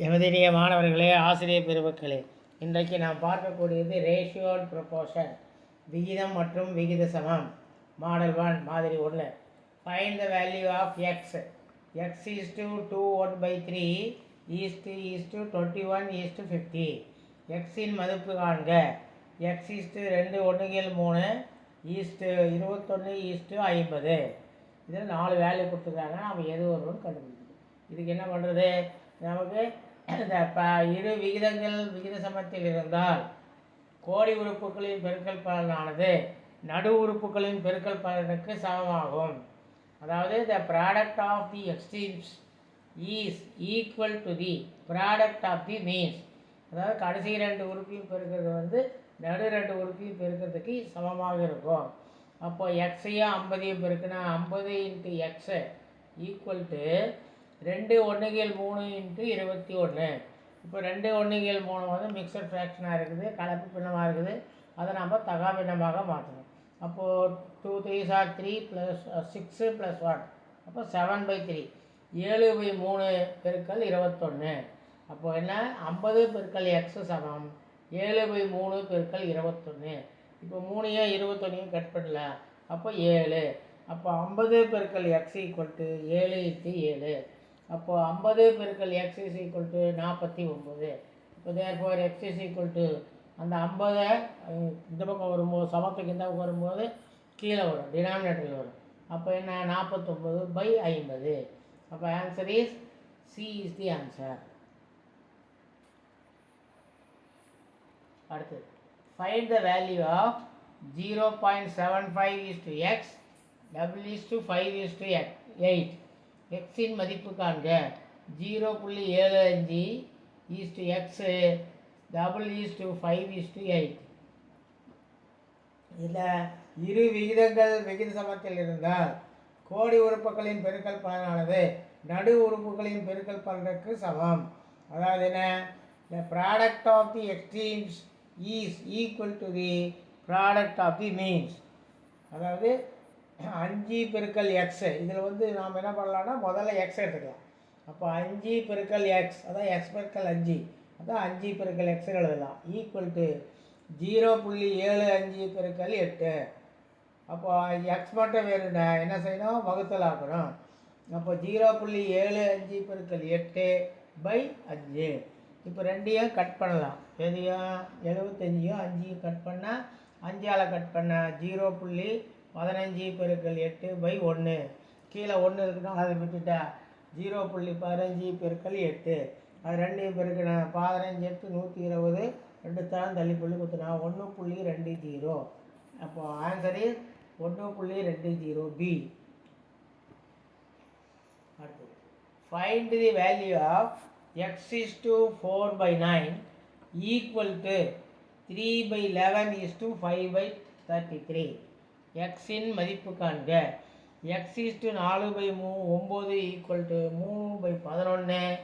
எமதினிய மாணவர்களே, ஆசிரியர் பெருமக்களே, இன்றைக்கு நாம் பார்க்கக்கூடியது ரேஷியோ அண்ட் ப்ரொபோர்ஷன், விகிதம் மற்றும் விகித சமம். மாடல் 1 மாதிரி 1. Find the value of x. X is to 2/3 is to 21:50. எக்ஸின் மதிப்பு காண்க. X is to 2:1/3 21:50. இதில் 4 வேல்யூ கொடுத்துருக்காங்க. நம்ம எது வரும்னு கண்டுபிடிக்கணும். இதுக்கு என்ன பண்ணுறது? நமக்கு இந்த இரு விகிதங்கள் விகித சமத்தில் இருந்தால் கோடி உறுப்புகளின் பெருக்கல் பலனானது நடு உறுப்புகளின் பெருக்கல் பலனுக்கு சமமாகும். அதாவது the product of the extremes is equal to the product of the means. அதாவது கடைசி 2 உறுப்பையும் பெருக்கிறது நடு 2 உறுப்பையும் பெருக்கிறதுக்கு சமமாக இருக்கும். அப்போ எக்ஸையும் 50ஐயும் பெருக்குனா 50 × எக்ஸ் ஈக்குவல் டு 2/1/3 × 21. இப்போ 2/1/3 மிக்சர் ஃப்ராக்ஷனாக இருக்குது, கலப்பு பின்னமாக இருக்குது. அதை நம்ம தகா பின்னமாக மாற்றணும். அப்போது 2 3s are 3 + 6 + 1, அப்போ 7/3. 7/3 × 21. அப்போது என்ன? 50 × x சமம் 7/3 × 21. இப்போ 3ஐயும் 21ஐயும் கட் பண்ணலாம். அப்போ 7. அப்போ 50 × x = 7 × 7. அப்போ 50 × x = 49. இப்போ therefore x அந்த 50 இந்த பக்கம் வரும்போது சமத்துக்கு இந்த பக்கம் வரும்போது கீழே வரும், டினாமினேட்டரில் வரும். அப்போ என்ன? 49/50. அப்போ answer is C is the answer. அடுத்தது find the value of 0.75 x =5:8. எக்ஸின் மதிப்பு காண்க. 0.75 x =5:8. இதில் இரு விகிதங்கள் விகித சமத்தில் இருந்தால் கோடி உறுப்புகளின் பெருக்கல் பலனானது நடு உறுப்புகளின் பெருக்கல் பலனுக்கு சமம். அதாவது என்ன? The product of the extremes is equal to the product of the means. அதாவது 5 × x. இதில் நாம் என்ன பண்ணலாம்னா முதல்ல x எடுத்துக்கலாம். அப்போ 5 × x, அதான் x × 5, அதான் 5 × x எழுதலாம். Equal to 0.75 × 8. அப்போ x மட்டும் வேணும்னா என்ன செய்யணும்? வகுத்தல் ஆக்கணும். அப்போ 0.75 × 8/5. இப்போ ரெண்டையும் கட் பண்ணலாம். எதையும் 75யும் 5யும் கட் பண்ணால் 5ஆல் கட் பண்ணால் 0.15 × 8/1. கீழே 1 இருக்குன்னா அதை விட்டுட்டா 0.15 × 8. அது ரெண்டையும் பெருக்கினா 15 × 120. 2 தான் தள்ளி புள்ளி குத்துனா 1.20. அப்போ ஆன்சர் இஸ் 1.20B. அடுத்தது find the value of x is to 4/9 equal to 3/11 5/33. எக்ஸின் மதிப்பு காண்க. x is to 4/9 equal to 3/11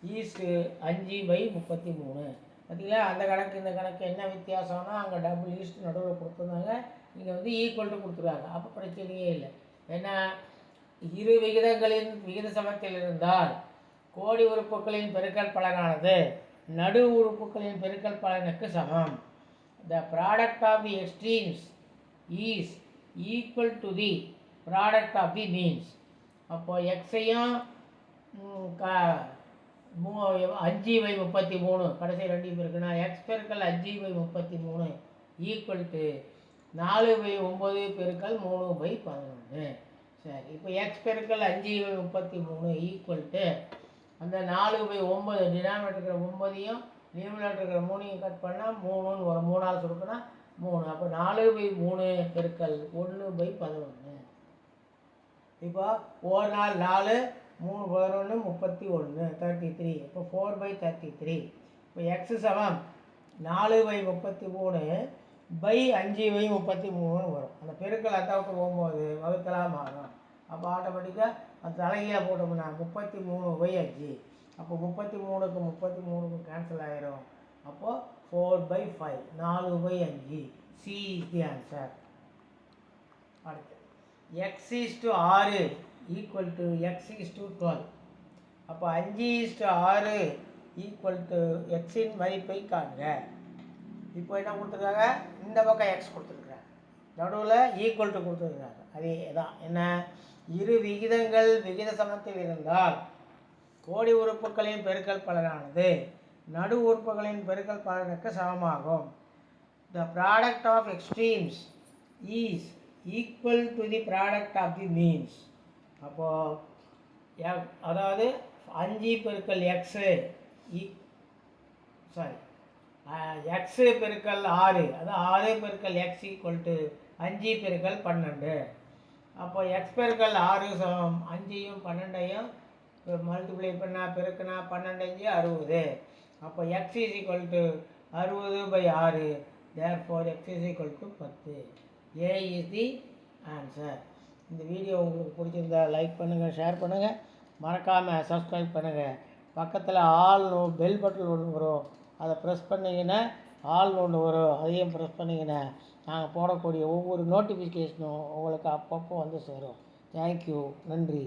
5/33. பார்த்தீங்களா? அந்த கணக்கு இந்த கணக்கு என்ன வித்தியாசம்னா, அங்கே டபுள் ஈஸ்ட் நடுவில் கொடுத்துருந்தாங்க, இங்கே ஈக்குவல் டு கொடுத்துருவாங்க. அப்போ பிரச்சனையே இல்லை. ஏன்னா இரு விகிதங்களின் விகித சமத்தில் இருந்தால் கோடி உறுப்புகளின் பெருக்கல் பலனானது நடு உறுப்புகளின் பெருக்கல் பலனுக்கு சமம். The product of the extremes is equal to the product of the means. அப்போது எக்ஸையும் 5/33 கடைசி 2 இருக்குன்னா x × 5/33 ஈக்குவல் டு 4/9 × 3/11. சரி, இப்போ x × 5/33 ஈக்குவல் டு அந்த 4/9 டினாமினேட்டர் இருக்கிற 9ஐயும் நியூமினேட்டர் இருக்கிற 3ஐயும் கட் பண்ணால் 3ன்னு வரும். 3ஆல் சுருக்குன்னா 3. அப்போ 4/3 × 1/11. இப்போ 4 4 4 3 11 31 33. இப்போ 4/33. இப்போ எக்ஸ் சமம் 4/33/5/33 வரும். அந்த பெருக்கல் அந்த பக்கம் போகும்போது வகுத்தலாக மாறும். அப்போ ஆட்டோமேட்டிக்காக அந்த தலைகீழ போட்டோம்னா 33/5. அப்போ 33க்கு 33க்கு கேன்சல் ஆகிரும். அப்போது 4/5 4/5. C is the answer. அடுத்து x is to 6 equal to x is to 12. அப்போ 5 is to 6 ஈக்குவல் டு எக்ஸின் மதிப்பை காண்க. இப்போ என்ன கொடுத்துருக்காங்க, இந்த பக்கம் எக்ஸ் கொடுத்துருக்குறாங்க, நடுவில் ஈக்குவல் டு கொடுத்துருக்குறாங்க. அதே தான் என்ன, இரு விகிதங்கள் விகித சமத்தில் இருந்தால் கோடி உறுப்புகளின் பெருக்கல் பலனானது நடு உறுப்புகளின் பெருக்கல் பலனுக்கு சமமாகும். The product of extremes is equal to the product of the means. அப்போது அதாவது 5 பெருக்கல் எக்ஸு எக்ஸு பெருக்கல் 6, அதாவது 6 பெருக்கல் எக்ஸ் ஈக்குவல் டு 5 பெருக்கல் 12. அப்போ எக்ஸ் பெருக்கல் 6 சமம் 5ஐயும் 12ஐயும் மல்டிப்ளை பண்ணால் பெருக்கினா 12 5 60. அப்போ X is equal to 60/6. Therefore X is equal to 10. A is the answer. இந்த வீடியோ உங்களுக்கு பிடிச்சிருந்தா லைக் பண்ணுங்கள், ஷேர் பண்ணுங்கள், மறக்காமல் சப்ஸ்கிரைப் பண்ணுங்கள். பக்கத்தில் ஆல் பெல் பட்டன் ஒன்று வரும், அதை ப்ரெஸ் பண்ணிங்கன்னா ஆல் ஒன்று வரும், அதையும் ப்ரெஸ் பண்ணிங்கன்னா நாங்கள் போடக்கூடிய ஒவ்வொரு நோட்டிஃபிகேஷனும் உங்களுக்கு அப்பப்போ வந்து சேரும். தேங்க்யூ, நன்றி.